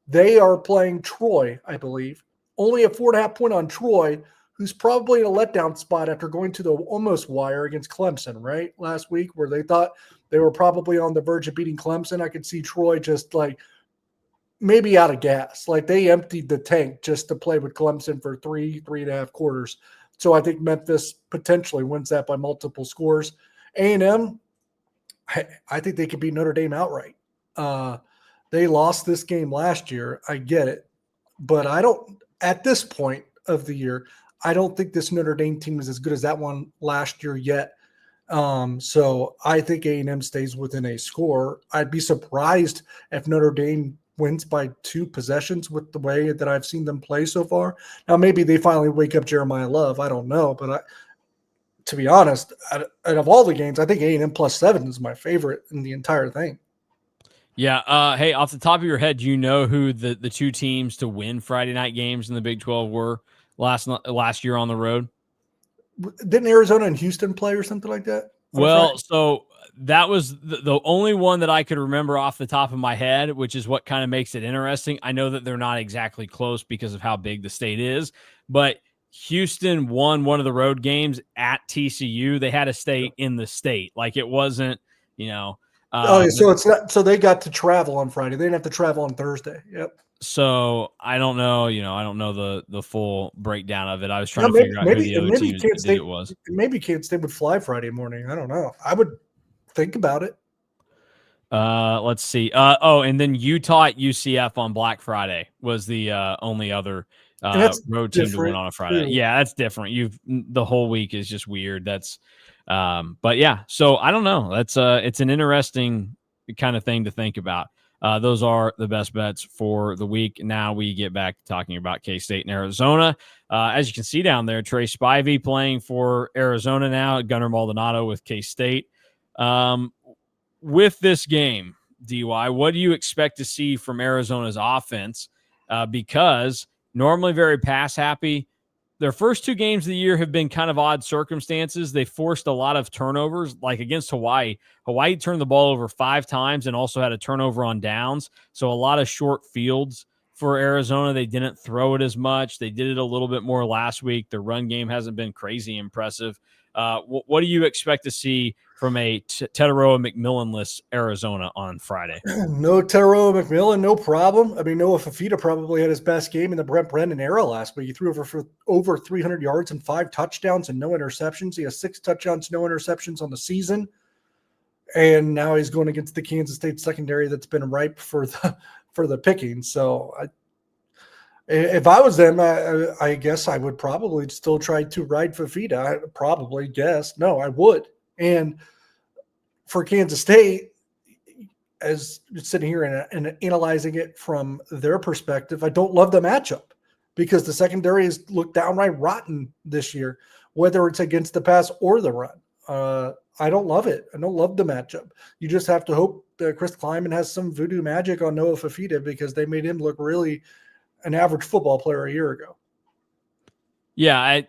they are playing Troy, I believe. Only a 4.5 point on Troy, who's probably in a letdown spot after going to the almost wire against Clemson, right? Last week, where they thought they were probably on the verge of beating Clemson. I could see Troy just like maybe out of gas. Like they emptied the tank just to play with Clemson for 3.5 quarters. So I think Memphis potentially wins that by multiple scores. A&M, I think they could beat Notre Dame outright. They lost this game last year. I get it. But I don't, at this point of the year, I don't think this Notre Dame team is as good as that one last year yet. So I think A&M stays within a score. I'd be surprised if Notre Dame wins by 2 possessions with the way that I've seen them play so far. Now, maybe they finally wake up Jeremiah Love. I don't know. But to be honest, out of all the games, I think A&M +7 is my favorite in the entire thing. Yeah. Hey, off the top of your head, do you know who the 2 teams to win Friday night games in the Big 12 were last year on the road? Didn't Arizona and Houston play or something like that? Well, so that was the only one that I could remember off the top of my head, which is what kind of makes it interesting. I know that they're not exactly close because of how big the state is, but Houston won one of the road games at TCU. They had to stay in the state. Like it wasn't, so it's not, so they got to travel on Friday. They didn't have to travel on Thursday. Yep. So I don't know, I don't know the full breakdown of it. I was trying to figure out who the other team it was. Maybe Kansas State would fly Friday morning. I don't know. I would think about it. Let's see. And then Utah at UCF on Black Friday was the only other road team to win on a Friday. Too. Yeah, that's different. The whole week is just weird. That's but yeah. So I don't know. That's it's an interesting kind of thing to think about. Those are the best bets for the week. Now we get back to talking about K-State and Arizona. As you can see down there, Trey Spivey playing for Arizona now, Gunnar Maldonado with K-State. With this game, DY, what do you expect to see from Arizona's offense? Because normally very pass happy. Their first 2 games of the year have been kind of odd circumstances. They forced a lot of turnovers, like against Hawaii. Hawaii turned the ball over 5 times and also had a turnover on downs. So a lot of short fields for Arizona. They didn't throw it as much. They did it a little bit more last week. Their run game hasn't been crazy impressive. What do you expect to see from a Teteroa McMillan-less Arizona on Friday? No Teteroa McMillan, no problem. I mean, Noah Fafita probably had his best game in the Brent Brennan era last week. He threw over 300 yards and 5 touchdowns and no interceptions. He has 6 touchdowns, no interceptions on the season. And now he's going against the Kansas State secondary that's been ripe for the picking. So if I was them, I guess I would probably still try to ride Fafita. I would. And for Kansas State, as sitting here and analyzing it from their perspective, I don't love the matchup because the secondary has looked downright rotten this year, whether it's against the pass or the run. I don't love it. I don't love the matchup. You just have to hope that Chris Kleiman has some voodoo magic on Noah Fafita because they made him look really an average football player a year ago. Yeah,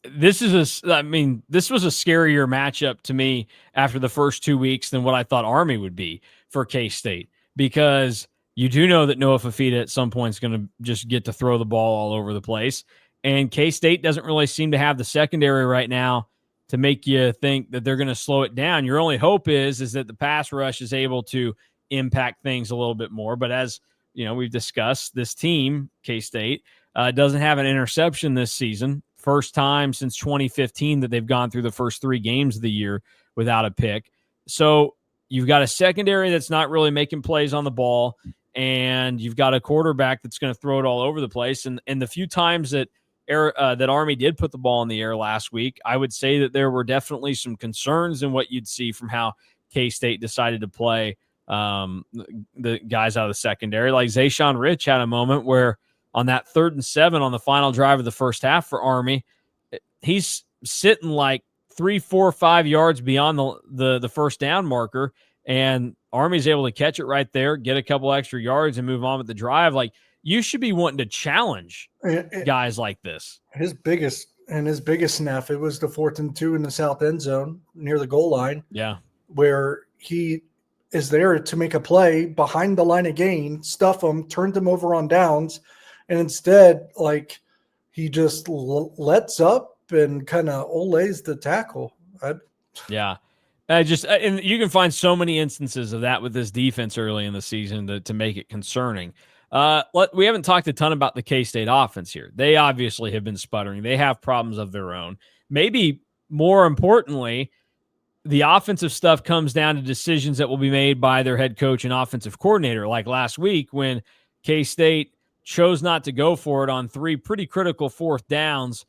this was a scarier matchup to me after the first 2 weeks than what I thought Army would be for K-State, because you do know that Noah Fafita at some point is going to just get to throw the ball all over the place. And K-State doesn't really seem to have the secondary right now to make you think that they're going to slow it down. Your only hope is that the pass rush is able to impact things a little bit more. But as you know, we've discussed, this team, K-State, doesn't have an interception this season. First time since 2015 that they've gone through the first 3 games of the year without a pick. So you've got a secondary that's not really making plays on the ball, and you've got a quarterback that's going to throw it all over the place. And the few times that Army did put the ball in the air last week, I would say that there were definitely some concerns in what you'd see from how K-State decided to play the guys out of the secondary. Like Zayshawn Rich had a moment where on that 3rd and 7 on the final drive of the first half for Army, he's sitting like 3, 4, 5 yards beyond the first down marker, and Army's able to catch it right there, get a couple extra yards, and move on with the drive. Like, you should be wanting to challenge guys like this. His biggest snap, it was the 4th and 2 in the south end zone near the goal line. Yeah, where he is there to make a play behind the line of gain, stuff them, turned them over on downs. And instead, like, he just lets up and kind of olays the tackle. Yeah. And you can find so many instances of that with this defense early in the season to make it concerning. We haven't talked a ton about the K-State offense here. They obviously have been sputtering. They have problems of their own. Maybe more importantly, the offensive stuff comes down to decisions that will be made by their head coach and offensive coordinator. Like last week when K-State chose not to go for it on 3 pretty critical 4th downs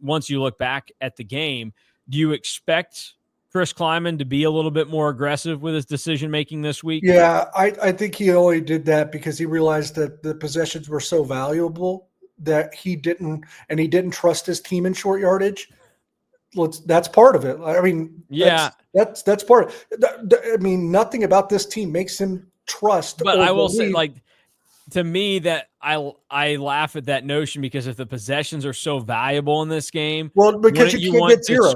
once you look back at the game. Do you expect Chris Kleiman to be a little bit more aggressive with his decision-making this week? Yeah, I think he only did that because he realized that the possessions were so valuable that he didn't trust his team in short yardage. That's part of it. I mean, yeah, that's part of it. I mean, nothing about this team makes him trust. But I will say, like, to me, that I laugh at that notion, because if the possessions are so valuable in this game, well, because you can't get 0.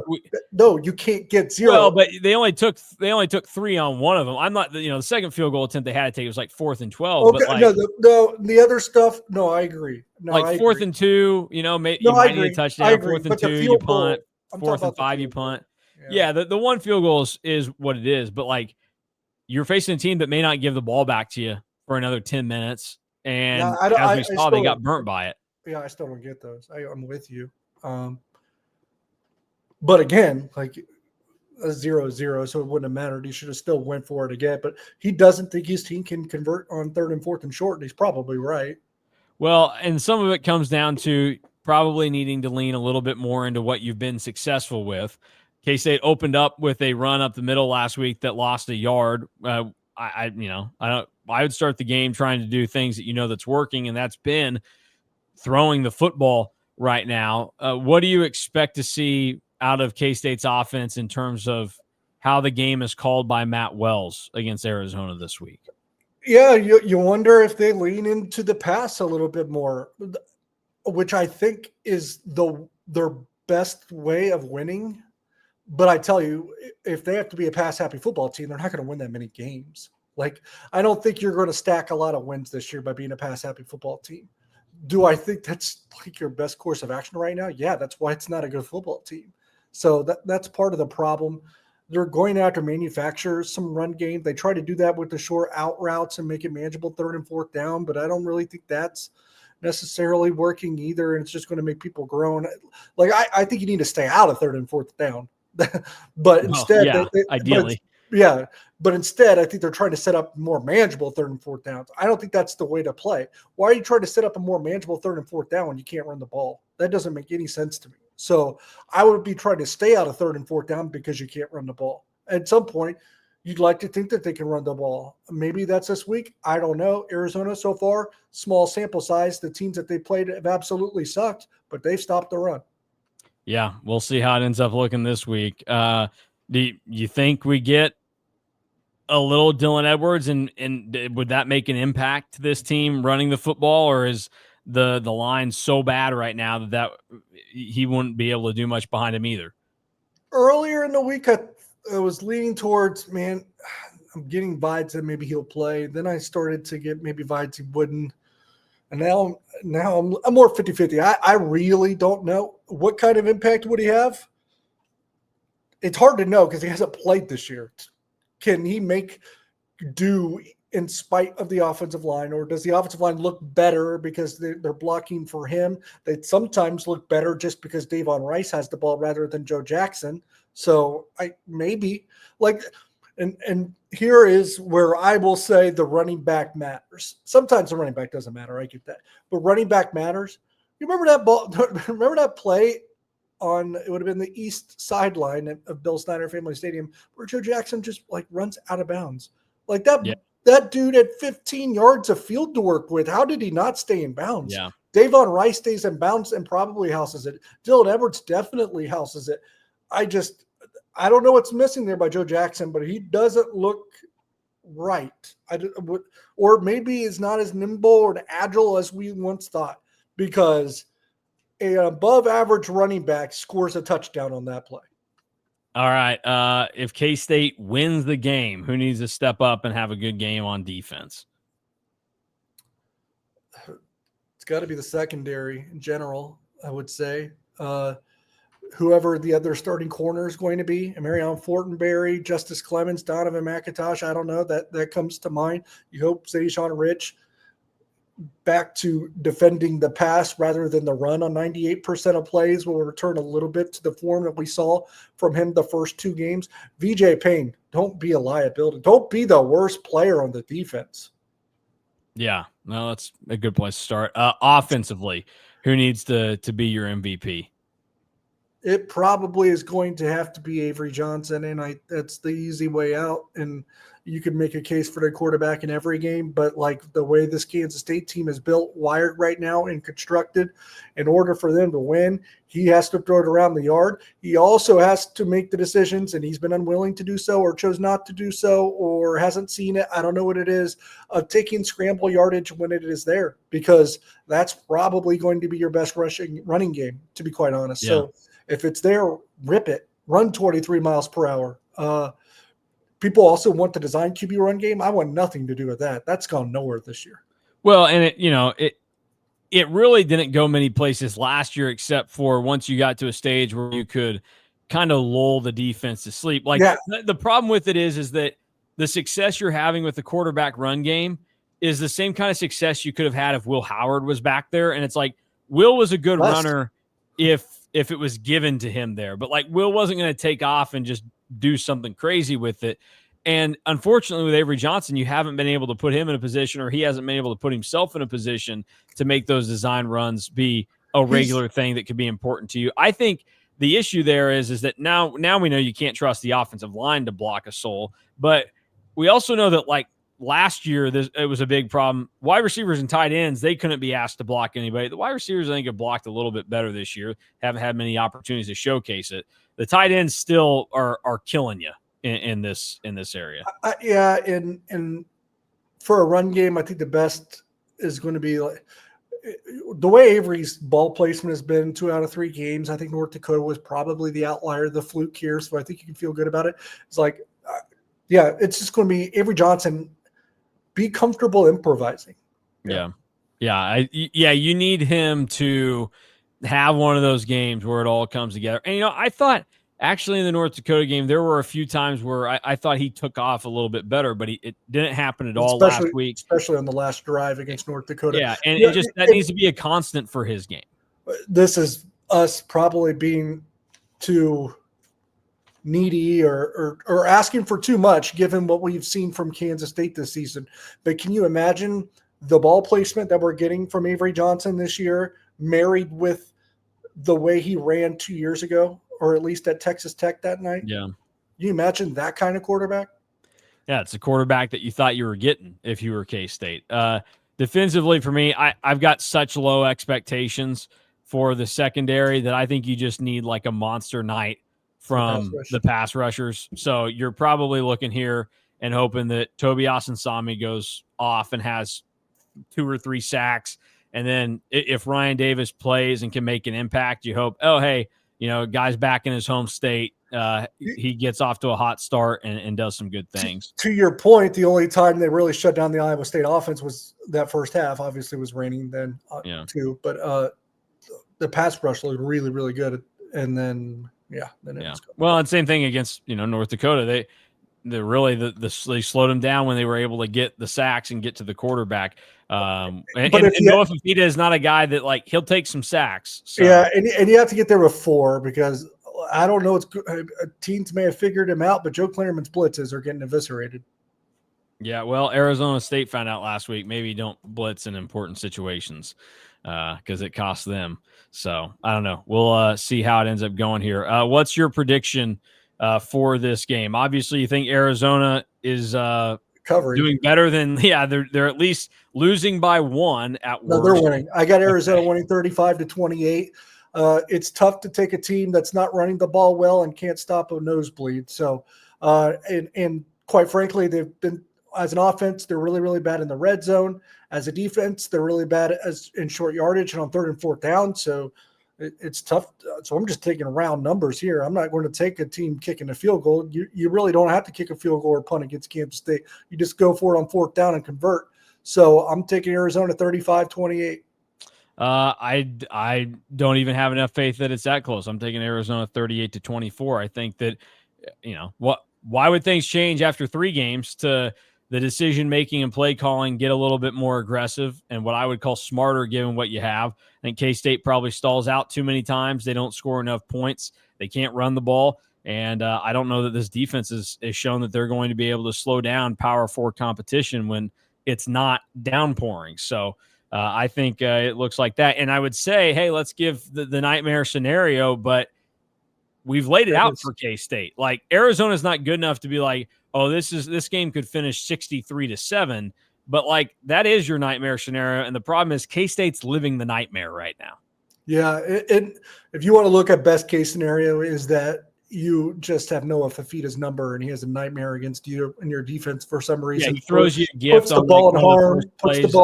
No, you can't get 0. Well, but they only took 3 on one of them. I'm not, the second field goal attempt they had to take was like 4th and 12. Okay, but like, no, the other stuff. No, I agree. No, like 4th and 2, you might need a touchdown. 4th and 2, you punt. 4th and 5, you punt. Yeah, the one field goal is what it is. But like, you're facing a team that may not give the ball back to you for another 10 minutes. And as we saw, they got burnt by it. Yeah, I still don't get those. I'm with you. But again, like a 0-0, so it wouldn't have mattered. He should have still went for it again. But he doesn't think his team can convert on 3rd and 4th and short, and he's probably right. Well, and some of it comes down to probably needing to lean a little bit more into what you've been successful with. K-State opened up with a run up the middle last week that lost a yard. I would start the game trying to do things that that's working, and that's been throwing the football right now. What do you expect to see out of K-State's offense in terms of how the game is called by Matt Wells against Arizona this week? Yeah, you wonder if they lean into the pass a little bit more, which I think is their best way of winning. But I tell you, if they have to be a pass-happy football team, they're not going to win that many games. Like, I don't think you're going to stack a lot of wins this year by being a pass-happy football team. Do I think that's like your best course of action right now? Yeah, that's why it's not a good football team. So that's part of the problem. They're going after manufacture some run game. They try to do that with the short out routes and make it manageable third and fourth down, but I don't really think that's necessarily working either. And it's just going to make people groan. Like, I think you need to stay out of third and fourth down. But instead, ideally. But instead, I think they're trying to set up more manageable third and fourth downs. I don't think that's the way to play. Why are you trying to set up a more manageable third and fourth down when you can't run the ball? That doesn't make any sense to me. So I would be trying to stay out of third and fourth down because you can't run the ball. At some point, you'd like to think that they can run the ball. Maybe that's this week. I don't know. Arizona so far, small sample size. The teams that they played have absolutely sucked, but they've stopped the run. Yeah, we'll see how it ends up looking this week. Do you think we get a little Dylan Edwards, and would that make an impact to this team running the football, or is the line so bad right now that he wouldn't be able to do much behind him either? Earlier in the week, I was leaning towards, man, I'm getting vibes that maybe he'll play. Then I started to get maybe vibes he wouldn't. And now I'm more 50-50. I really don't know what kind of impact would he have. It's hard to know because he hasn't played this year. Can he make do in spite of the offensive line, or does the offensive line look better because they're blocking for him? They sometimes look better just because Davon Rice has the ball rather than Joe Jackson. So maybe like, and here is where I will say the running back matters. Sometimes the running back doesn't matter. I get that, but running back matters. You remember that ball? Remember that play on, it would have been the east sideline of Bill Snyder Family Stadium where Joe Jackson just like runs out of bounds like that. Yeah. That dude had 15 yards of field to work with. How did he not stay in bounds? Yeah. Davon Rice stays in bounds and probably houses it. Dylan Edwards definitely houses it. I don't know what's missing there by Joe Jackson, but he doesn't look right. Or maybe is not as nimble or agile as we once thought, because an above average running back scores a touchdown on that play. All right. If K-State wins the game, who needs to step up and have a good game on defense? It's got to be the secondary in general, I would say. Whoever the other starting corner is going to be, Marion Fortenberry, Justice Clemens, Donovan McIntosh, I don't know. That comes to mind. You hope Zayshawn Rich back to defending the pass rather than the run on 98% of plays will return a little bit to the form that we saw from him the first two games. VJ Payne, don't be a liability. Don't be the worst player on the defense. Yeah, no, that's a good place to start. Offensively, who needs to be your MVP? It probably is going to have to be Avery Johnson, and that's the easy way out. And you could make a case for the quarterback in every game, but like the way this Kansas State team is built, wired right now, and constructed, in order for them to win, he has to throw it around the yard. He also has to make the decisions, and he's been unwilling to do so, or chose not to do so, or hasn't seen it. I don't know what it is, of taking scramble yardage when it is there, because that's probably going to be your best running game, to be quite honest. Yeah. So if it's there, rip it. Run 23 miles per hour. People also want the design QB run game. I want nothing to do with that. That's gone nowhere this year. Well, and it really didn't go many places last year, except for once you got to a stage where you could kind of lull the defense to sleep. Like, yeah. The problem with it is that the success you're having with the quarterback run game is the same kind of success you could have had if Will Howard was back there. And it's like, Will was a good runner if it was given to him there, but like Will wasn't going to take off and just do something crazy with it. And unfortunately with Avery Johnson, you haven't been able to put him in a position, or he hasn't been able to put himself in a position to make those design runs be a regular thing that could be important to you. I think the issue there is that now we know you can't trust the offensive line to block a soul, but we also know that like last year, it was a big problem. Wide receivers and tight ends, they couldn't be asked to block anybody. The wide receivers, I think, have blocked a little bit better this year. Haven't had many opportunities to showcase it. The tight ends still are killing you in this area. Yeah, and for a run game, I think the best is going to be like the way Avery's ball placement has been 2 out of 3 games. I think North Dakota was probably the outlier, the fluke here. So I think you can feel good about it. It's like, yeah, it's just going to be Avery Johnson. Be comfortable improvising. Yeah. You need him to have one of those games where it all comes together. And, I thought actually in the North Dakota game, there were a few times where I thought he took off a little bit better, but it didn't happen at all last week. Especially on the last drive against North Dakota. Yeah, and that needs to be a constant for his game. This is us probably being too needy or asking for too much given what we've seen from Kansas State this season. But can you imagine the ball placement that we're getting from Avery Johnson this year married with the way he ran 2 years ago, or at least at Texas Tech that night? Yeah. You imagine that kind of quarterback? Yeah, it's a quarterback that you thought you were getting if you were K-State. Defensively, for me, I've got such low expectations for the secondary that I think you just need like a monster night from the pass rushers. So you're probably looking here and hoping that Toby Asensami goes off and has 2 or 3 sacks. And then if Ryan Davis plays and can make an impact, you hope, oh, hey, guy's back in his home state. He gets off to a hot start and does some good things. To your point, the only time they really shut down the Iowa State offense was that first half. Obviously, it was raining then too. But the pass rush looked really, really good. And then well, and same thing against North Dakota. They really they slowed him down when they were able to get the sacks and get to the quarterback. And Noah Fifita is not a guy that he'll take some sacks. So. Yeah, and you have to get there with 4 because I don't know. Teams may have figured him out, but Joe Klinnerman's blitzes are getting eviscerated. Yeah, well, Arizona State found out last week maybe don't blitz in important situations because it costs them. So I don't know. We'll see how it ends up going here. What's your prediction for this game? Obviously, you think Arizona is doing better than they're at least losing by 1 at worst. No, they're winning. I got Arizona winning 35-28. It's tough to take a team that's not running the ball well and can't stop a nosebleed. So, and quite frankly, they've been as an offense, they're really, really bad in the red zone. As a defense, they're really bad in short yardage and on 3rd and 4th down. So it's tough. So I'm just taking round numbers here. I'm not going to take a team kicking a field goal. You really don't have to kick a field goal or punt against Kansas State. You just go for it on 4th down and convert. So I'm taking Arizona 35-28. I don't even have enough faith that it's that close. I'm taking Arizona 38-24. I think that, why would things change after 3 games to the decision making and play calling get a little bit more aggressive and what I would call smarter given what you have? I think K-State probably stalls out too many times. They don't score enough points. They can't run the ball. And I don't know that this defense is shown that they're going to be able to slow down Power 4 competition when it's not downpouring. So I think it looks like that. And I would say, hey, let's give the nightmare scenario, but we've laid it out for K-State. Like Arizona's not good enough to be like, oh, this game could finish 63-7, but that is your nightmare scenario. And the problem is K-State's living the nightmare right now. Yeah. And if you want to look at best case scenario is that you just have Noah Fifita's number and he has a nightmare against you in your defense for some reason. Yeah, he throws you a gift. Puts the ball in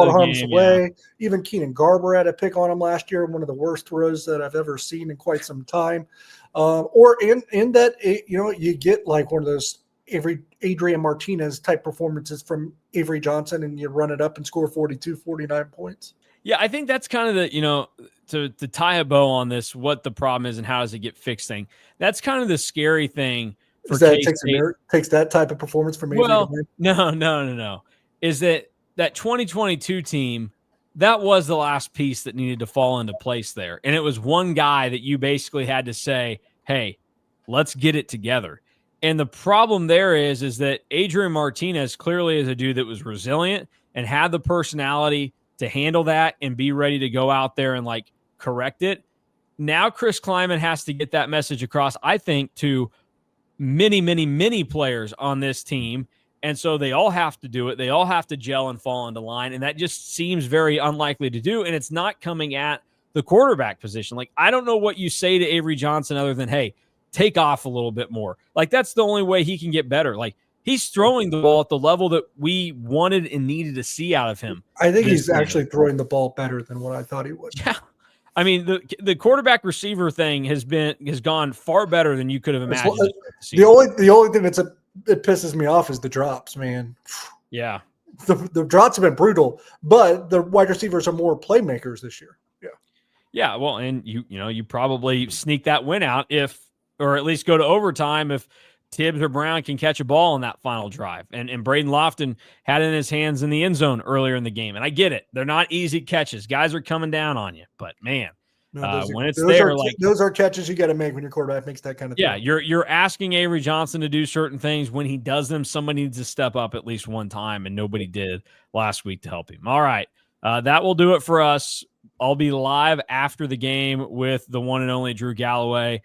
harm's way. Yeah. Even Keenan Garber had a pick on him last year, one of the worst throws that I've ever seen in quite some time. Or in that, you get one of those Adrian Martinez type performances from Avery Johnson and you run it up and score 42, 49 points. Yeah, I think that's kind of the, to tie a bow on this, what the problem is and how does it get fixed thing. That's kind of the scary thing for K-State. Takes that type of performance from Avery. Well, no. Is that 2022 team, that was the last piece that needed to fall into place there. And it was one guy that you basically had to say, hey, let's get it together. And the problem there is that Adrian Martinez clearly is a dude that was resilient and had the personality to handle that and be ready to go out there and correct it. Now Chris Kleiman has to get that message across, I think, to many, many, many players on this team And so they all have to do it. They all have to gel and fall into line. And that just seems very unlikely to do. And it's not coming at the quarterback position. Like, I don't know what you say to Avery Johnson other than, hey, take off a little bit more. Like, that's the only way he can get better. Like, he's throwing the ball at the level that we wanted and needed to see out of him. I think he's actually throwing the ball better than what I thought he would. Yeah. I mean, the quarterback receiver thing has gone far better than you could have imagined. The only thing that pisses me off is the drops, man. Yeah. The drops have been brutal, but the wide receivers are more playmakers this year. Yeah. Yeah. Well, and you probably sneak that win out or at least go to overtime if Tibbs or Brown can catch a ball in that final drive. And Braden Lofton had it in his hands in the end zone earlier in the game. And I get it. They're not easy catches. Guys are coming down on you. But, man, when it's there, those are catches you got to make when your quarterback makes that kind of thing. Yeah, you're asking Avery Johnson to do certain things. When he does them, somebody needs to step up at least one time, and nobody did last week to help him. All right, that will do it for us. I'll be live after the game with the one and only Drew Galloway,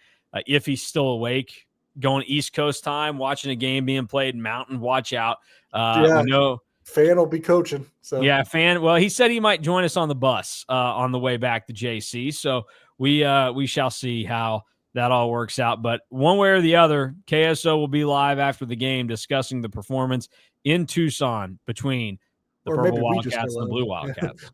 if he's still awake. Going East Coast time, watching a game being played in Mountain. Watch out. We know Fan will be coaching. So yeah, Fan. Well, he said he might join us on the bus on the way back to JC. So we shall see how that all works out. But one way or the other, KSO will be live after the game discussing the performance in Tucson between the Purple Wildcats and the Blue Wildcats.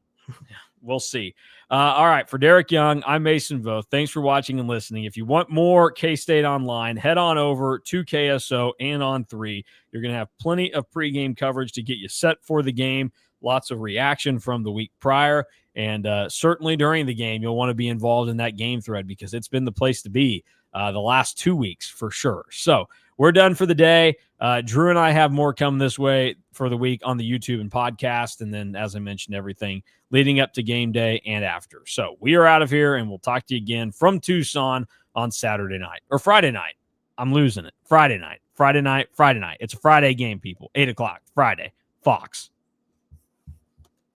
We'll see. All right. For Derek Young, I'm Mason Voth. Thanks for watching and listening. If you want more K-State Online, head on over to KSO and on 3. You're going to have plenty of pregame coverage to get you set for the game. Lots of reaction from the week prior. And certainly during the game, you'll want to be involved in that game thread because it's been the place to be the last 2 weeks for sure. So we're done for the day. Drew and I have more come this way for the week on the YouTube and podcast. And then, as I mentioned, everything leading up to game day and after. So we are out of here, and we'll talk to you again from Tucson on Saturday night or Friday night. I'm losing it. Friday night. It's a Friday game, people. 8 o'clock, Friday, Fox.